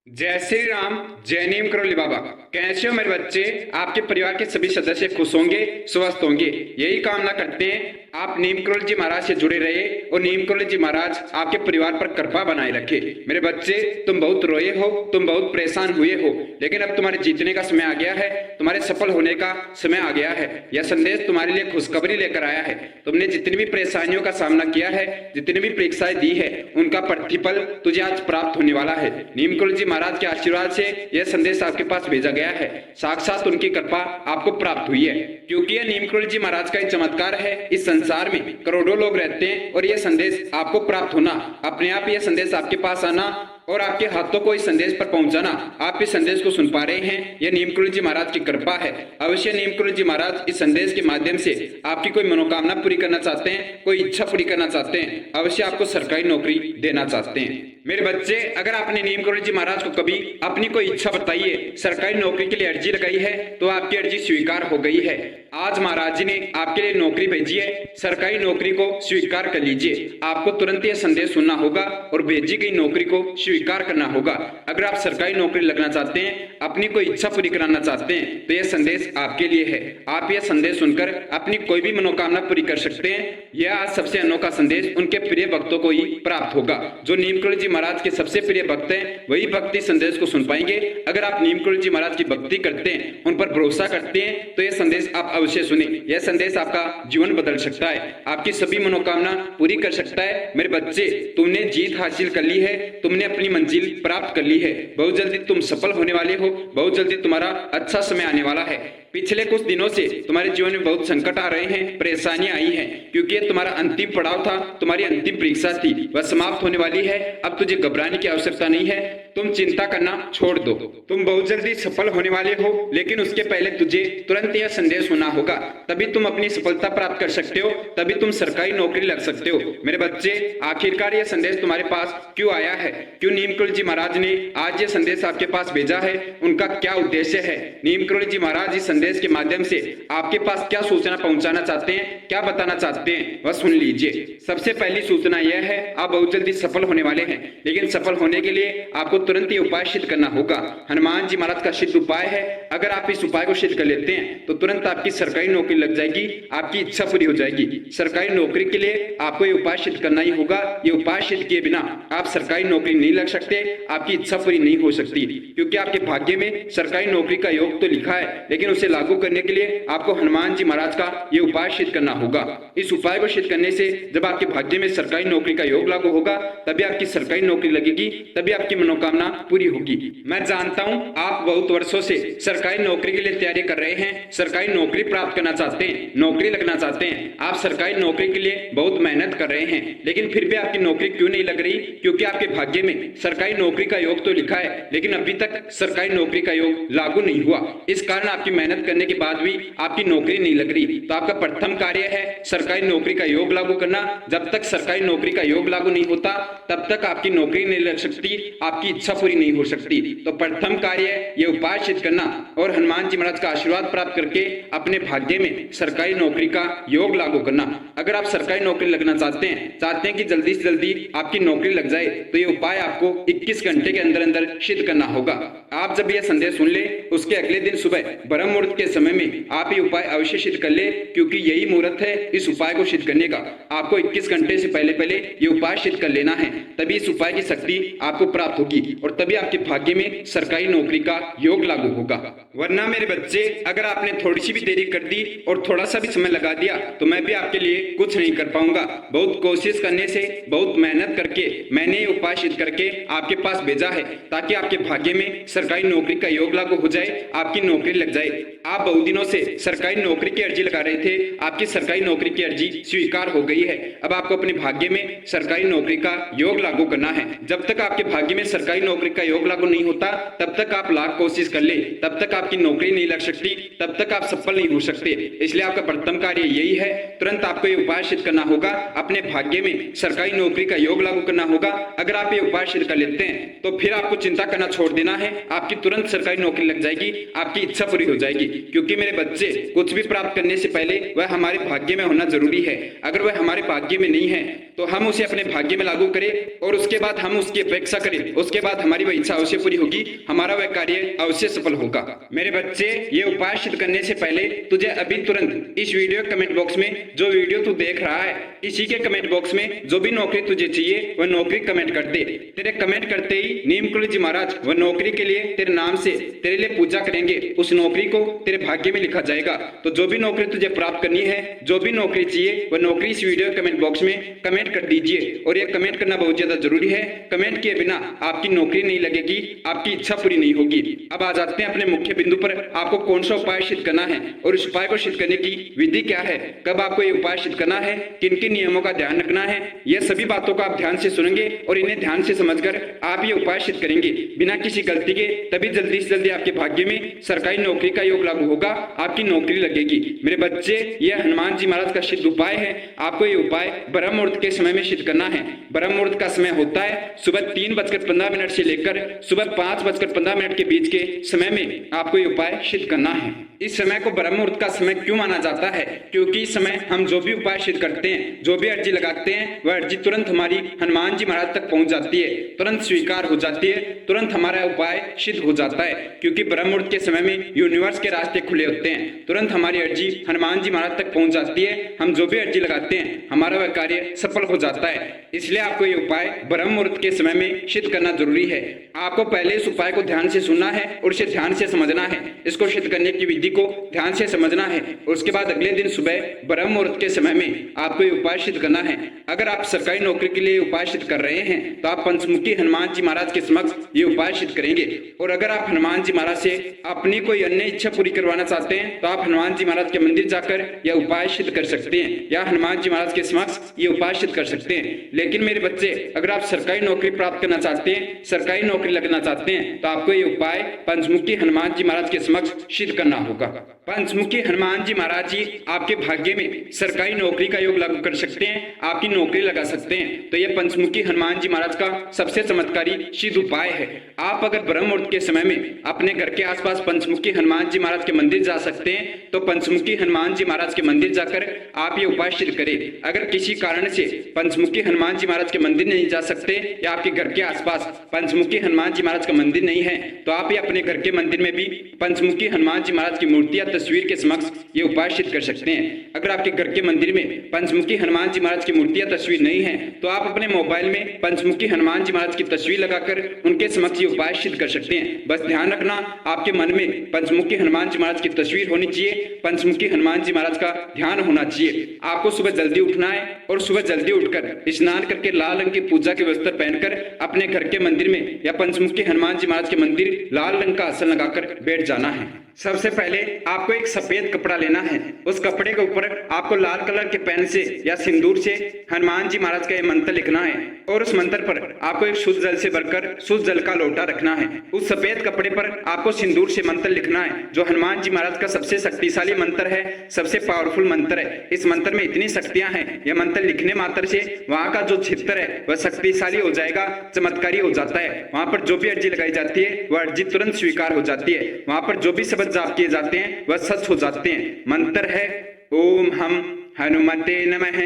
जय श्री राम। जय नीम करोली बाबा। कैसे हो मेरे बच्चे? आपके परिवार के सभी सदस्य खुश होंगे, स्वस्थ होंगे, यही कामना करते हैं। आप नीम करोली जी महाराज से जुड़े रहे और नीम करोली जी महाराज आपके परिवार पर कृपा बनाए रखे। मेरे बच्चे, तुम बहुत रोए हो, तुम बहुत परेशान हुए हो, लेकिन अब तुम्हारे जीतने का समय आ गया है, तुम्हारे सफल होने का समय आ गया है। यह संदेश तुम्हारे लिए खुशखबरी लेकर आया है। तुमने जितनी भी परेशानियों का सामना किया है, जितनी भी परीक्षाएं दी है, उनका प्रतिफल तुझे आज प्राप्त होने वाला है। नीम करोली जी महाराज के आशीर्वाद से यह संदेश आपके पास भेजा गया है। साक्षात उनकी कृपा आपको प्राप्त हुई है, क्योंकि यह नीम करोली जी महाराज का एक चमत्कार है। इस संसार में करोड़ों लोग रहते हैं और यह संदेश आपको प्राप्त होना, अपने आप यह संदेश आपके पास आना और आपके हाथों को इस संदेश पर पहुंचाना, आप इस संदेश को सुन पा रहे हैं, यह नीम करोली जी महाराज की कृपा है। अवश्य नीम करोली जी महाराज इस संदेश के माध्यम से आपकी कोई मनोकामना पूरी करना चाहते हैं, कोई इच्छा पूरी करना चाहते हैं, अवश्य आपको सरकारी नौकरी देना चाहते हैं। मेरे बच्चे, अगर आपने नीम करोली जी महाराज को कभी अपनी कोई इच्छा बताई है, सरकारी नौकरी के लिए अर्जी लगाई है, तो आपकी अर्जी स्वीकार हो गई है। आज महाराज जी ने आपके लिए नौकरी भेजी है, सरकारी नौकरी को स्वीकार कर लीजिए। आपको तुरंत यह संदेश सुनना होगा और भेजी गई नौकरी को स्वीकार करना होगा। अगर आप सरकारी नौकरी लगना चाहते हैं, अपनी कोई इच्छा पूरी कराना चाहते हैं, तो यह संदेश आपके लिए है। आप यह संदेश सुनकर अपनी कोई भी मनोकामना पूरी कर सकते हैं। यह आज सबसे अनोखा संदेश उनके प्रिय भक्तों को ही प्राप्त होगा। जो नीम करोली जी महाराज के सबसे प्रिय भक्त हैं, वही भक्त इस संदेश को सुन पाएंगे। अगर आप नीम करोली जी महाराज की भक्ति करते हैं, उन पर भरोसा करते हैं, तो यह संदेश आप अवश्य सुने। यह संदेश आपका जीवन बदल सकता है, आपकी सभी मनोकामना पूरी कर सकता है। मेरे बच्चे, तुमने जीत हासिल कर ली है, तुमने अपनी मंजिल प्राप्त कर ली है। बहुत जल्दी तुम सफल होने वाले हो, बहुत जल्दी तुम्हारा अच्छा समय आने वाला है। पिछले कुछ दिनों से तुम्हारे जीवन में बहुत संकट आ रहे हैं, परेशानियां आई हैं, क्योंकि ये तुम्हारा अंतिम पड़ाव था, तुम्हारी अंतिम परीक्षा थी, वह समाप्त होने वाली है। अब तुझे घबराने की आवश्यकता नहीं है, तुम चिंता करना छोड़ दो। तुम बहुत जल्दी सफल होने वाले हो, लेकिन उसके पहले तुझे तुरंत यह संदेश सुनना होगा, तभी तुम अपनी सफलता प्राप्त कर सकते हो, तभी तुम सरकारी नौकरी लग सकते हो। मेरे बच्चे, आखिरकार यह संदेश तुम्हारे पास क्यों आया है? क्यों नीम करोली जी महाराज ने आज यह संदेश आपके पास भेजा है? उनका क्या उद्देश्य है? नीम करोली जी महाराज इस संदेश के माध्यम से आपके पास क्या सूचना पहुंचाना चाहते हैं, क्या बताना चाहते हैं, वह सुन लीजिए। सबसे पहली सूचना यह है, आप बहुत जल्दी सफल होने वाले हैं, लेकिन सफल होने के लिए आपको तुरंत ये उपाय सिद्ध करना होगा। हनुमान जी महाराज का सिद्ध उपाय है। अगर आप इस उपाय को सिद्ध कर लेते हैं, तो तुरंत आपकी सरकारी नौकरी लग जाएगी, आपकी इच्छा पूरी हो जाएगी। सरकारी नौकरी के लिए आपको ये उपाय सिद्ध करना ही होगा। ये उपाय सिद्ध किए बिना आप सरकारी नौकरी नहीं लग सकते, आपकी इच्छा पूरी नहीं हो सकती, क्योंकि आपके भाग्य में सरकारी नौकरी का योग तो लिखा है, लेकिन उसे लागू करने के लिए आपको हनुमान जी महाराज का ये उपाय सिद्ध करना होगा। इस उपाय को सिद्ध करने से जब आपके भाग्य में सरकारी नौकरी का योग लागू होगा, तभी आपकी सरकारी नौकरी लगेगी, तभी आपकी मनोकामना पूरी होगी। मैं जानता हूं आप बहुत वर्षों से सरकारी नौकरी के लिए तैयारी कर रहे हैं, सरकारी नौकरी प्राप्त करना चाहते हैं, नौकरी लगना चाहते हैं। आप सरकारी नौकरी के लिए बहुत मेहनत कर रहे हैं, लेकिन फिर भी आपकी नौकरी क्यों नहीं लग रही? क्योंकि आपके भाग्य में सरकारी नौकरी का योग तो लिखा है, लेकिन अभी तक सरकारी नौकरी का योग लागू नहीं हुआ। इस कारण आपकी मेहनत करने के बाद भी आपकी नौकरी नहीं लग रही। तो आपका प्रथम कार्य है सरकारी नौकरी का योग लागू करना। जब तक सरकारी नौकरी का योग लागू नहीं होता, तब तक आपकी नौकरी नहीं लग सकती, आपकी इच्छा पूरी नहीं हो सकती। तो प्रथम कार्य ये उपाय सिद्ध करना और हनुमान जी महाराज का आशीर्वाद प्राप्त करके अपने भाग्य में सरकारी नौकरी का योग लागू करना। अगर आप सरकारी नौकरी लगना चाहते हैं कि जल्दी से जल्दी आपकी नौकरी लग जाए, तो ये उपाय आपको 21 घंटे के अंदर अंदर सिद्ध करना होगा। आप जब यह संदेश सुन ले, उसके अगले दिन सुबह ब्रह्म मुहूर्त के समय में आप ये उपाय अवश्य सिद्ध कर ले, क्योंकि यही मुहूर्त है इस उपाय को सिद्ध करने का। आपको 21 घंटे से पहले पहले ये उपाय सिद्ध कर लेना है, तभी इस उपाय की शक्ति आपको प्राप्त होगी और तभी आपके भाग्य में सरकारी नौकरी का योग लागू होगा। वरना मेरे बच्चे, अगर आपने थोड़ी सी भी देरी कर दी और थोड़ा सा भी समय लगा दिया, तो मैं भी आपके लिए कुछ नहीं कर पाऊंगा। बहुत कोशिश करने से, बहुत मेहनत करके मैंने ये उपाय सिद्ध करके आपके पास भेजा है, ताकि आपके भाग्य में सरकारी नौकरी का योग लागू हो जाए, आपकी नौकरी लग जाए। आप बहुत दिनों से सरकारी नौकरी की अर्जी लगा रहे थे, आपकी सरकारी नौकरी की अर्जी स्वीकार हो गई है। अब आपको अपने भाग्य में सरकारी नौकरी का योग लागू करना है। जब तक आपके भाग्य में सरकारी नौकरी का योग लागू नहीं होता, तब तक आप लाख कोशिश कर ले, तब तक आपकी नौकरी नहीं लग सकती, तब तक आप सफल नहीं हो सकते। इसलिए आपका प्रथम कार्य यही है, तुरंत आपको ये उपाय सिद्ध करना होगा, अपने भाग्य में सरकारी नौकरी का योग लागू करना होगा। अगर आप ये उपाय सिद्ध कर लेते हैं, तो फिर आपको चिंता करना छोड़ देना है, आपकी तुरंत सरकारी नौकरी लग जाएगी, आपकी इच्छा पूरी हो जाएगी। क्योंकि मेरे बच्चे, कुछ भी प्राप्त करने से पहले वह हमारे भाग्य में होना जरूरी है। अगर वह हमारे भाग्य में नहीं है, तो हम उसे अपने भाग्य में लागू करें और उसके बाद हम उसकी अपेक्षा करें, उसके बाद बाद हमारी वह इच्छा अवश्य पूरी होगी, हमारा वह कार्य अवश्य सफल होगा। मेरे बच्चे, ये उपाय सिद्ध करने से पहले तुझे अभी तुरंत इस वीडियो कमेंट बॉक्स में जो वीडियो तू देख रहा है, इसी के कमेंट बॉक्स में जो भी नौकरी तुझे चाहिए वह नौकरी कमेंट कर दे। तेरे कमेंट करते ही नीमकुल जी महाराज वह नौकरी के लिए तेरे नाम से तेरे लिए पूजा करेंगे, उस नौकरी को तेरे भाग्य में लिखा जाएगा। तो जो भी नौकरी तुझे प्राप्त करनी है, जो भी नौकरी चाहिए, वह नौकरी इस वीडियो कमेंट बॉक्स में कमेंट कर दीजिए। और यह कमेंट करना बहुत ज्यादा जरूरी है, कमेंट किए बिना आपकी नौकरी नहीं लगेगी, आपकी इच्छा पूरी नहीं होगी। अब आ जाते हैं अपने मुख्य बिंदु पर, आपको कौन सा उपाय सिद्ध करना है और इस उपाय को सिद्ध करने की विधि क्या है, कब आपको ये उपाय सिद्ध करना है, किन किन नियमों का ध्यान रखना है, यह सभी बातों को आप ध्यान से सुनेंगे और इन्हें ध्यान से समझकर आप ये उपाय सिद्ध करेंगे बिना किसी गलती के, तभी जल्दी से जल्दी आपके भाग्य में सरकारी नौकरी का योग लागू होगा, आपकी नौकरी लगेगी। मेरे बच्चे, यह हनुमान जी महाराज का सिद्ध उपाय है। आपको ये उपाय ब्रह्म मुहूर्त के समय में सिद्ध करना है। ब्रह्म मुहूर्त का समय होता है सुबह 3:15 से लेकर सुबह 5:15 के बीच के समय में आपको ये उपाय सिद्ध करना है। इस समय को ब्रह्म मुहूर्त का समय क्यों माना जाता है? क्योंकि इस समय हम जो भी उपाय सिद्ध करते हैं, जो भी अर्जी लगाते हैं, वह अर्जी तुरंत हमारी हनुमान जी महाराज तक पहुंच जाती है, तुरंत स्वीकार हो जाती है, तुरंत हमारा उपाय सिद्ध हो जाता है। क्योंकि ब्रह्म मुहूर्त के समय में यूनिवर्स के रास्ते खुले होते हैं, तुरंत हमारी अर्जी हनुमान जी महाराज तक पहुंच जाती है। हम जो भी अर्जी लगाते हैं, हमारा वह कार्य सफल हो जाता है। इसलिए आपको ये उपाय ब्रह्म मुहूर्त के समय में सिद्ध करना जरूरी है। आपको पहले इस उपाय को ध्यान से सुनना है और इसे ध्यान से समझना है, इसको सिद्ध करने की विधि को ध्यान से समझना है। और उसके बाद अगले दिन सुबह ब्रह्म मुहूर्त के समय में आपको ये उपाय सिद्ध करना है। अगर आप सरकारी नौकरी के लिए उपाय सिद्ध कर रहे हैं तो आप पंचमुखी हनुमान जी महाराज के समक्ष ये उपाय सिद्ध करेंगे। और अगर आप हनुमान जी महाराज से अपनी कोई अन्य इच्छा पूरी करवाना चाहते हैं तो आप हनुमान जी महाराज के मंदिर जाकर यह उपाय सिद्ध कर सकते हैं या हनुमान जी महाराज के समक्ष ये उपाय सिद्ध कर सकते हैं। लेकिन मेरे बच्चे, अगर आप सरकारी नौकरी प्राप्त करना चाहते हैं, सरकारी नौकरी लगना चाहते हैं, तो आपको ये उपाय पंचमुखी हनुमान जी महाराज के समक्ष सिद्ध करना होगा। पंचमुखी हनुमान जी महाराज जी आपके भाग्य में सरकारी नौकरी का योग लागू कर सकते हैं, आपकी नौकरी लगा सकते हैं। तो यह पंचमुखी हनुमान जी महाराज का सबसे चमत्कारी सिद्ध उपाय है। आप अगर ब्रह्म मुहूर्त के समय में अपने घर के आसपास पंचमुखी हनुमान जी महाराज के मंदिर जा सकते हैं, तो पंचमुखी हनुमान जी महाराज के मंदिर जाकर आप ये उपाय सिद्ध करें। अगर किसी कारण से पंचमुखी हनुमान जी महाराज के मंदिर नहीं जा सकते या आपके घर के आसपास पंचमुखी हनुमान जी महाराज का मंदिर नहीं है, तो आप ये अपने घर के मंदिर में भी पंचमुखी हनुमान जी महाराज की मूर्ति या तस्वीर के समक्ष ये उपाय सिद्ध कर सकते हैं। अगर आपके घर के मंदिर में पंचमुखी हनुमान जी महाराज की मूर्ति या तस्वीर नहीं है, तो आप अपने मोबाइल में पंचमुखी हनुमान जी महाराज की तस्वीर लगाकर उनके समक्ष ये उपाय सिद्ध कर सकते हैं। बस ध्यान रखना, आपके मन में पंचमुखी हनुमान जी महाराज की तस्वीर होनी चाहिए, पंचमुखी हनुमान जी महाराज का ध्यान होना चाहिए। आपको सुबह जल्दी उठना है और सुबह जल्दी उठकर स्नान करके लाल रंग की पूजा के वस्त्र पहनकर अपने घर के मंदिर में या पंचमुखी हनुमान जी महाराज के मंदिर लाल रंग का आसन लगाकर बैठ जाना है। सबसे पहले आपको एक सफेद कपड़ा लेना है। उस कपड़े के ऊपर आपको लाल कलर के पेन से या सिंदूर से हनुमान जी महाराज का ये मंत्र लिखना है और उस मंत्र पर आपको एक शुद्ध जल से भरकर शुद्ध जल का लोटा रखना है। उस सफेद कपड़े पर आपको सिंदूर से मंत्र लिखना है जो हनुमान जी महाराज का सबसे शक्तिशाली मंत्र है, सबसे पावरफुल मंत्र है। इस मंत्र में इतनी शक्तियां हैं, यह मंत्र लिखने मात्र से वहां का जो क्षेत्र है वह शक्तिशाली हो जाएगा, चमत्कारी हो जाता है। वहां पर जो भी अर्जी लगाई जाती है वह अर्जी तुरंत स्वीकार हो जाती है। वहां पर जो भी शब्द जाप किए जाते हैं वह सच हो जाते हैं। मंत्र है ओम हम हनुमते नमः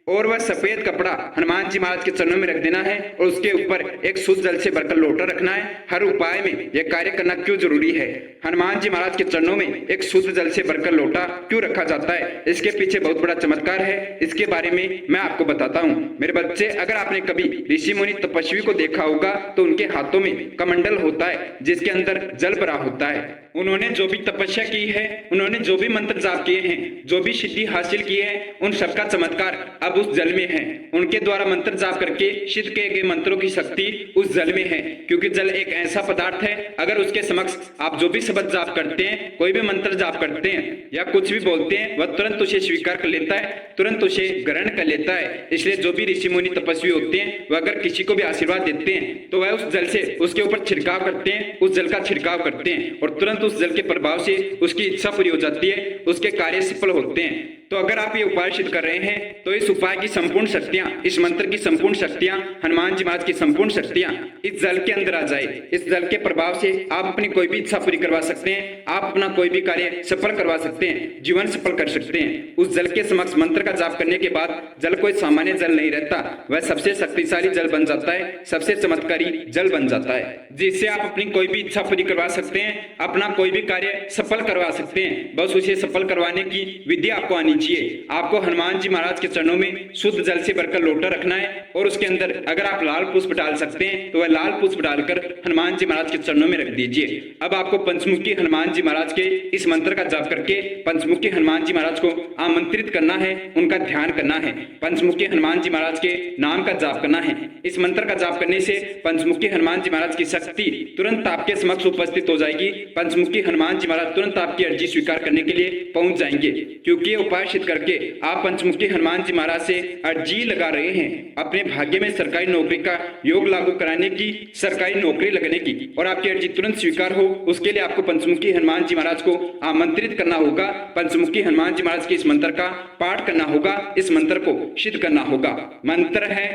और वह सफेद कपड़ा हनुमान जी महाराज के चरणों में रख देना है और उसके ऊपर एक शुद्ध जल से भरकर लोटा रखना है। हर उपाय में यह कार्य करना क्यों जरूरी है? हनुमान जी महाराज के चरणों में एक शुद्ध जल से भरकर लोटा क्यों रखा जाता है? इसके पीछे बहुत बड़ा चमत्कार है, इसके बारे में मैं आपको बताता हूँ। मेरे बच्चे, अगर आपने कभी ऋषि मुनि तपस्वी को देखा होगा तो उनके हाथों में कमंडल होता है जिसके अंदर जल भरा होता है। उन्होंने जो भी तपस्या की है, उन्होंने जो भी मंत्र जाप किए हैं, जो भी सिद्धि हासिल की है, उन सबका चमत्कार अब उस जल में है। उनके द्वारा मंत्र जाप करके सिद्ध किए गए मंत्रों की शक्ति उस जल में है। क्योंकि जल एक ऐसा पदार्थ है, अगर उसके समक्ष आप जो भी शब्द जाप करते हैं, कोई भी मंत्र जाप करते हैं या कुछ भी बोलते हैं, वह तुरंत उसे स्वीकार कर लेता है, तुरंत उसे ग्रहण कर लेता है। इसलिए जो भी ऋषि मुनि तपस्वी होते हैं, वह अगर किसी को भी आशीर्वाद देते हैं तो वह उस जल से उसके ऊपर छिड़काव करते हैं, उस जल का छिड़काव करते हैं और तुरंत उस जल के प्रभाव से उसकी इच्छा पूरी हो जाती है, उसके कार्य सफल होते हैं। तो अगर आप ये उपाय सिद्ध कर रहे हैं तो इस उपाय की संपूर्ण शक्तियां, इस मंत्र की संपूर्ण शक्तियां, हनुमान जी महाराज की संपूर्ण शक्तियां इस जल के अंदर आ जाए। इस जल के प्रभाव से आप अपनी कोई भी इच्छा पूरी करवा सकते हैं, आप अपना कोई भी कार्य सफल करवा सकते हैं, जीवन सफल कर सकते हैं। उस जल के समक्ष मंत्र का जाप करने के बाद जल कोई सामान्य जल नहीं रहता, वह सबसे शक्तिशाली जल बन जाता है, सबसे चमत्कारी जल बन जाता है, जिससे आप अपनी कोई भी इच्छा पूरी करवा सकते हैं, अपना कोई भी कार्य सफल करवा सकते हैं। बस उसे सफल करवाने की विधि आपको आनी चाहिए। आपको हनुमान जी महाराज के चरणों में शुद्ध जल से भरकर लोटा रखना है और उसके अंदर अगर आप लाल पुष्प डाल सकते हैं तो वह लाल पुष्प डालकर हनुमान जी महाराज के चरणों में रख दीजिए। अब आपको पंचमुखी हनुमान जी महाराज के इस मंत्र का जाप करके पंचमुखी हनुमान जी महाराज को आमंत्रित करना है, उनका ध्यान करना है, पंचमुखी हनुमान जी महाराज के नाम का जाप करना है। इस मंत्र का जाप करने से पंचमुखी हनुमान जी महाराज की शक्ति तुरंत आपके समक्ष उपस्थित हो जाएगी। पंचमुखी हनुमान जी महाराज तुरंत आपकी अर्जी स्वीकार करने के लिए पहुंच जाएंगे, क्योंकि ये उपाय सिद्ध करके आप पंचमुखी हनुमान जी महाराज से अर्जी लगा रहे हैं अपने भाग्य में सरकारी नौकरी का योग लागू कराने की, सरकारी नौकरी लगने की, और आपकी अर्जी तुरंत स्वीकार हो उसके लिए आपको पंचमुखी हनुमान जी महाराज को आमंत्रित करना होगा। पंचमुखी हनुमान जी महाराज के इस मंत्र का पाठ करना होगा, इस मंत्र को सिद्ध करना होगा। मंत्र है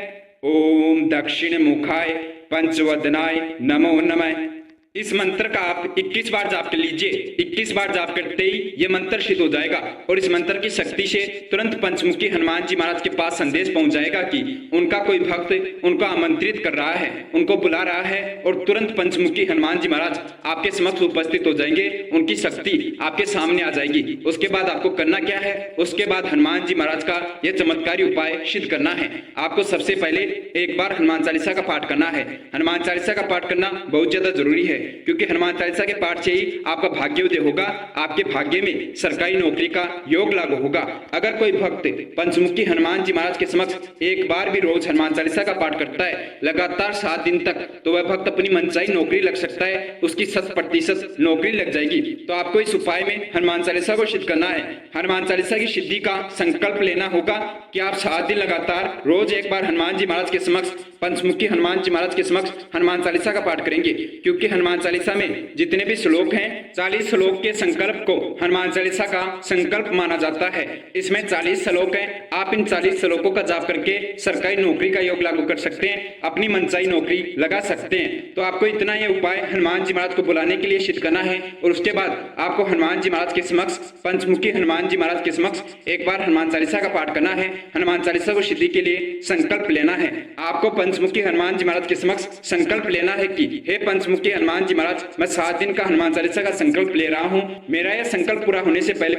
ओम दक्षिण मुखाय पंचवदनाय नमो नमः। इस मंत्र का आप 21 बार जाप कर लीजिए। 21 बार जाप करते ही ये मंत्र सिद्ध हो जाएगा और इस मंत्र की शक्ति से तुरंत पंचमुखी हनुमान जी महाराज के पास संदेश पहुंच जाएगा कि उनका कोई भक्त उनको आमंत्रित कर रहा है, उनको बुला रहा है, और तुरंत पंचमुखी हनुमान जी महाराज आपके समक्ष उपस्थित हो जाएंगे, उनकी शक्ति आपके सामने आ जाएगी। उसके बाद आपको करना क्या है, उसके बाद हनुमान जी महाराज का यह चमत्कारी उपाय सिद्ध करना है। आपको सबसे पहले एक बार हनुमान चालीसा का पाठ करना है। हनुमान चालीसा का पाठ करना बहुत ज्यादा जरूरी है, क्योंकि हनुमान चालीसा के पाठ से ही आपका भाग्योदय होगा, आपके भाग्य में सरकारी नौकरी का योग लागू होगा। अगर कोई भक्त पंचमुखी हनुमान जी महाराज के समक्ष एक बार भी रोज हनुमान चालीसा का पाठ करता है लगातार 7 दिन तक, तो वह भक्त अपनी मनचाही नौकरी लग सकता है, उसकी 100% नौकरी लग जाएगी। तो आपको इस उपाय में हनुमान चालीसा को सिद्ध करना है। हनुमान चालीसा की सिद्धि का संकल्प लेना होगा कि आप 7 दिन लगातार रोज एक बार हनुमान जी महाराज के समक्ष, पंचमुखी हनुमान जी महाराज के समक्ष हनुमान चालीसा का पाठ करेंगे, क्योंकि हनुमान चालीसा में जितने भी श्लोक हैं 40 श्लोक के संकल्प को हनुमान चालीसा का संकल्प माना जाता है। इसमें 40 श्लोक हैं। आप इन 40 श्लोकों का जाप करके सरकारी नौकरी का योग लागू कर सकते हैं, अपनी मनचाही नौकरी लगा सकते हैं। तो आपको इतना ये उपाय हनुमान जी महाराज को बुलाने के लिए सिद्ध करना है और उसके बाद आपको हनुमान जी महाराज के समक्ष, पंचमुखी हनुमान जी महाराज के समक्ष एक बार हनुमान चालीसा का पाठ करना है। हनुमान चालीसा को सिद्धि के लिए संकल्प लेना है। आपको पंचमुखी हनुमान जी महाराज के समक्ष संकल्प लेना है कि हे पंचमुखी हनुमान जी महाराज, मैं 7 दिन का हनुमान चालीसा का संकल्प ले रहा हूँ। मेरा यह संकल्प पूरा होने से पहले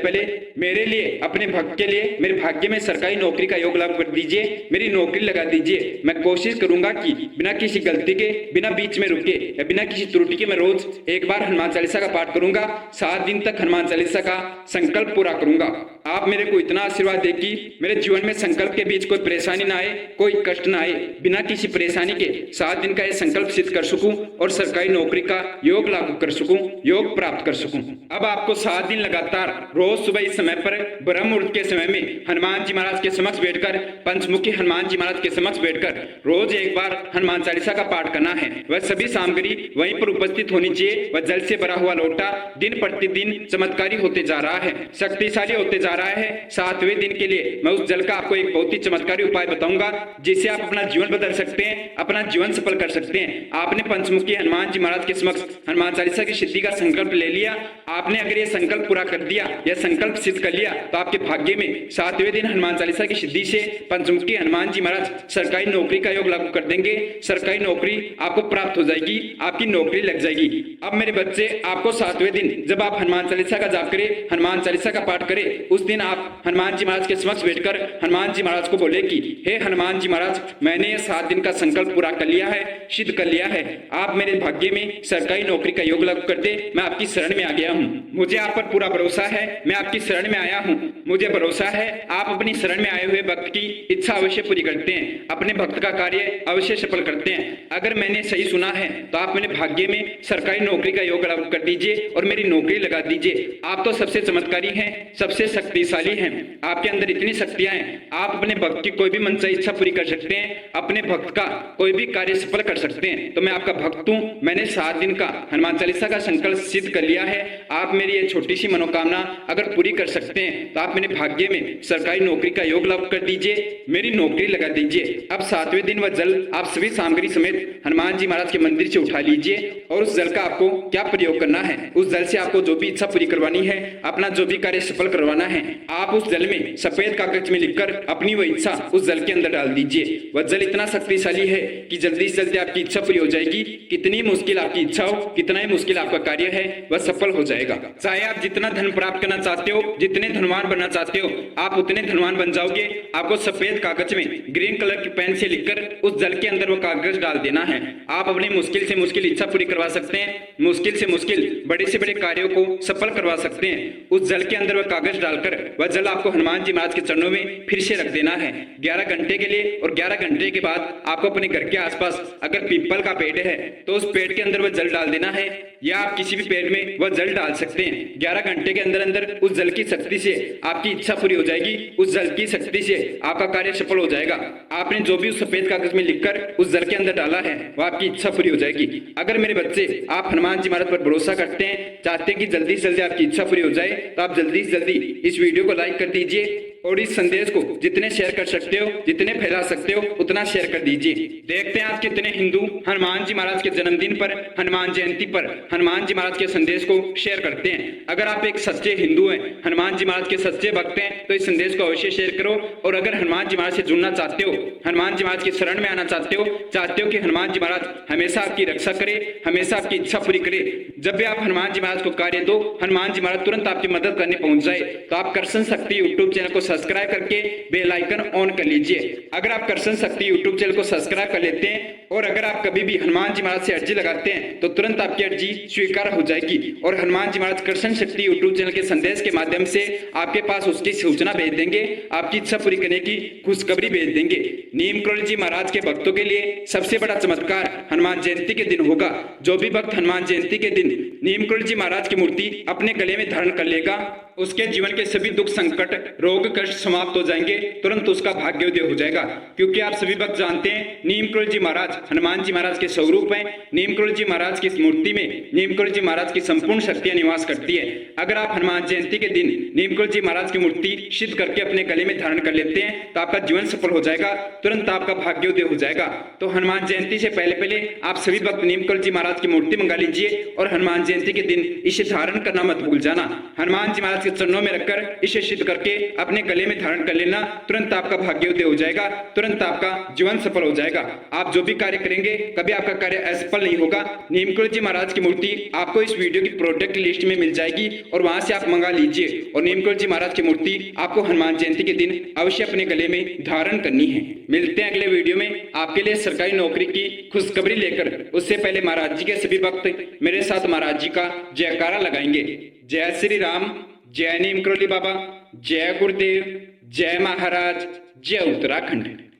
मेरे लिए, अपने भक्त के लिए, मेरे भाग्य में सरकारी नौकरी का योग लागू कर दीजिए, मेरी नौकरी लगा दीजिए। मैं कोशिश करूंगा कि बिना किसी गलती के, बिना बीच में रुके या बिना किसी त्रुटि के मैं रोज एक बार हनुमान चालीसा का पाठ करूंगा। 7 दिन तक हनुमान चालीसा का संकल्प पूरा करूंगा। आप मेरे को इतना आशीर्वाद दे कि मेरे जीवन में संकल्प के बीच कोई परेशानी ना आए, कोई कष्ट ना आए, बिना किसी परेशानी के 7 दिन का यह संकल्प सिद्ध कर सकूं और सरकारी नौकरी का योग लागू कर सकूं, योग प्राप्त कर सकूं। अब आपको 7 दिन लगातार रोज सुबह इस समय पर ब्रह्म मुहूर्त के समय में हनुमान जी महाराज के समक्ष बैठकर, पंचमुखी हनुमान जी महाराज के समक्ष बैठकर रोज एक बार हनुमान चालीसा का पाठ करना है। वह सभी सामग्री वहीं पर उपस्थित होनी चाहिए। वह जल से भरा हुआ लोटा दिन प्रतिदिन चमत्कारी होते जा रहा है, शक्तिशाली होते जा रहा है। 7वें दिन के लिए मैं उस जल का आपको एक बहुत ही चमत्कारी उपाय बताऊंगा, जिससे आप अपना जीवन बदल सकते हैं, अपना जीवन सफल कर सकते हैं। आपने पंचमुखी हनुमान जी महाराज के समक्ष हनुमान चालीसा की सिद्धि का संकल्प ले लिया। आपने अगर ये संकल्प पूरा कर दिया, यह संकल्प सिद्ध कर लिया, तो आपके भाग्य में 7वें दिन हनुमान चालीसा की सिद्धि से पंचमुखी हनुमान जी महाराज सरकारी नौकरी का योग लागू कर देंगे। सरकारी नौकरी आपको प्राप्त हो जाएगी, आपकी नौकरी लग जाएगी। अब मेरे बच्चे, आपको 7वें दिन जब आप हनुमान चालीसा का जाप करें, हनुमान चालीसा का पाठ करें, उस दिन आप हनुमान जी महाराज के समक्ष बैठकर हनुमान जी महाराज को बोले कि हे हनुमान जी महाराज, मैंने ये 7 दिन का संकल्प पूरा कर लिया है, सिद्ध कर लिया है। आप मेरे भाग्य में सरकारी नौकरी का योग लागू कर दे। मैं आपकी शरण में आ गया हूँ, मुझे आप पर पूरा भरोसा है, मैं आपकी शरण में आया हूँ। मुझे भरोसा है आप अपनी शरण में आए हुए भक्त की इच्छा अवश्य पूरी करते हैं, अपने भक्त का कार्य अवश्य सफल करते हैं। अगर मैंने सही सुना है तो आप मेरे भाग्य में सरकारी नौकरी का योग लागू कर दीजिए और मेरी नौकरी लगा दीजिए। आप तो सबसे चमत्कारी हैं, सबसे शक्तिशाली हैं, आपके अंदर इतनी शक्तियां हैं, आप अपने भक्त की कोई भी मनचाही इच्छा पूरी कर सकते हैं, अपने भक्त भक्त का कोई भी कार्य सफल कर सकते हैं। तो मैं आपका भक्त हूँ, मैंने 7 दिन का हनुमान चालीसा का संकल्प सिद्ध कर लिया है। आप मेरी ये छोटी सी मनोकामना अगर पूरी कर सकते हैं तो आप मेरे भाग्य में सरकारी नौकरी का योग लाभ कर दीजिए, मेरी नौकरी लगा दीजिए। अब 7वें दिन वह जल आप सभी सामग्री समेत हनुमान जी महाराज के मंदिर से उठा लीजिए और उस जल का आपको क्या प्रयोग करना है, उस जल से आपको जो भी इच्छा पूरी करवानी है, अपना जो भी कार्य सफल करवाना है, आप उस जल में सफेद कागज में लिखकर अपनी वह इच्छा उस जल के अंदर डाल दीजिए। वह जल इतना शक्तिशाली है कि जल्दी से जल्दी आपकी इच्छा पूरी हो जाएगी। कितनी मुश्किल आपकी इच्छा हो, कितना ही मुश्किल आपका कार्य है, वह सफल हो जाएगा। चाहे आप जितना धन प्राप्त करना चाहते हो, जितने धनवान बनना चाहते हो, आप उतने धनवान बन जाओगे। आपको सफेद कागज में ग्रीन कलर की पेन से लिखकर उस जल के अंदर वो कागज डाल देना है। आप अपनी मुश्किल से मुश्किल इच्छा पूरी करवा सकते हैं, मुश्किल से मुश्किल बड़े से बड़े कार्यों को सफल करवा सकते हैं। उस जल के अंदर वह कागज डालकर वह जल आपको हनुमान जी महाराज के चरणों में फिर से रख देना है 11 घंटे के लिए। और 11 घंटे के बाद आपको अपने घर के आसपास अगर पीपल का पेड़ है तो उस पेड़ के अंदर वह जल डाल देना है, या आप किसी भी पेड़ में वह जल डाल सकते हैं। 11 घंटे के अंदर अंदर उस जल की शक्ति से आपकी इच्छा पूरी हो जाएगी, उस जल की शक्ति से आपका कार्य सफल हो जाएगा। आपने जो भी उस सफेद कागज में लिखकर उस जल के अंदर डाला है वह आपकी इच्छा पूरी हो जाएगी। अगर मेरे बच्चे आप हनुमान जी महाराज पर भरोसा करते हैं, चाहते हैं कि जल्दी से जल्दी आपकी इच्छा पूरी हो जाए, तो आप जल्दी से जल्दी इस वीडियो को लाइक कर दीजिए और इस संदेश को जितने शेयर कर सकते हो, जितने फैला सकते हो, उतना शेयर कर दीजिए। देखते हैं आज कितने हिंदू हनुमान जी महाराज के जन्मदिन पर, हनुमान जयंती पर हनुमान जी महाराज के संदेश को शेयर करते हैं। अगर आप एक सच्चे हिंदू हैं, हनुमान जी महाराज के सच्चे भक्त हैं, तो इस संदेश को अवश्य शेयर करो। और अगर हनुमान जी महाराज से जुड़ना चाहते हो, हनुमान जी महाराज की शरण में आना चाहते हो कि हनुमान जी महाराज हमेशा आपकी रक्षा करे, हमेशा आपकी इच्छा पूरी करे, जब भी आप हनुमान जी महाराज को कार्य दो, हनुमान जी महाराज तुरंत आपकी मदद करने पहुंच जाए, तो आप कर्षण शक्ति यूट्यूब चैनल को सब्सक्राइब करके बेल आइकन ऑन कर लीजिए। अगर आप कर्षण शक्ति यूट्यूब चैनल को सब्सक्राइब कर लेते हैं और अगर आप कभी भी हनुमान जी महाराज से अर्जी लगाते हैं तो तुरंत आपकी अर्जी स्वीकार हो जाएगी और हनुमान जी महाराज कर्षण शक्ति यूट्यूब चैनल के संदेश के माध्यम से आपके पास उसकी सूचना भेज देंगे, आपकी इच्छा पूरी करने की खुशखबरी भेज देंगे। नीम करोली जी महाराज के भक्तों के लिए सबसे बड़ा चमत्कार हनुमान जयंती के दिन होगा। जो भी भक्त हनुमान जयंती के दिन नीम करोली जी महाराज की मूर्ति अपने गले में धारण कर लेगा, उसके जीवन के सभी दुख संकट रोग कष्ट समाप्त हो जाएंगे, तुरंत उसका भाग्योदय हो जाएगा। क्योंकि आप सभी भक्त जानते हैं नीम करोली जी महाराज हनुमान जी महाराज के स्वरूप हैं। नीम करोली जी महाराज की मूर्ति में नीम करोली जी महाराज की संपूर्ण शक्तियां निवास करती है। अगर आप हनुमान जयंती के दिन नीम करोली जी महाराज की मूर्ति सिद्ध करके अपने गले में धारण कर लेते हैं तो आपका जीवन सफल हो जाएगा, तुरंत आपका भाग्योदय हो जाएगा। तो हनुमान जयंती से पहले पहले आप सभी भक्त नीम करोली जी महाराज की मूर्ति मंगा लीजिए और हनुमान जयंती के दिन इसे धारण करना मत भूल जाना। हनुमान जी महाराज के चरणों में रखकर इसे सिद्ध करके अपने गले में धारण कर लेना, तुरंत आपका भाग्योदय हो जाएगा, तुरंत आपका जीवन सफल हो जाएगा। आप जो भी कार्य करेंगे कभी आपका कार्य असफल नहीं होगा। नीम करोली जी महाराज की मूर्ति आपको इस वीडियो की प्रोडक्ट लिस्ट में मिल जाएगी और वहां से आप मंगा लीजिए। और नीम करोली जी महाराज की मूर्ति आपको हनुमान जयंती के दिन अवश्य अपने गले में धारण करनी है। मिलते हैं अगले वीडियो में आपके लिए सरकारी नौकरी की खुशखबरी लेकर। उससे पहले महाराज जी के सभी भक्त मेरे साथ महाराज जी का जयकारा लगाएंगे। जय श्री राम, जय नीम करोली बाबा, जय गुरुदेव, जय महाराज, जय उत्तराखंड।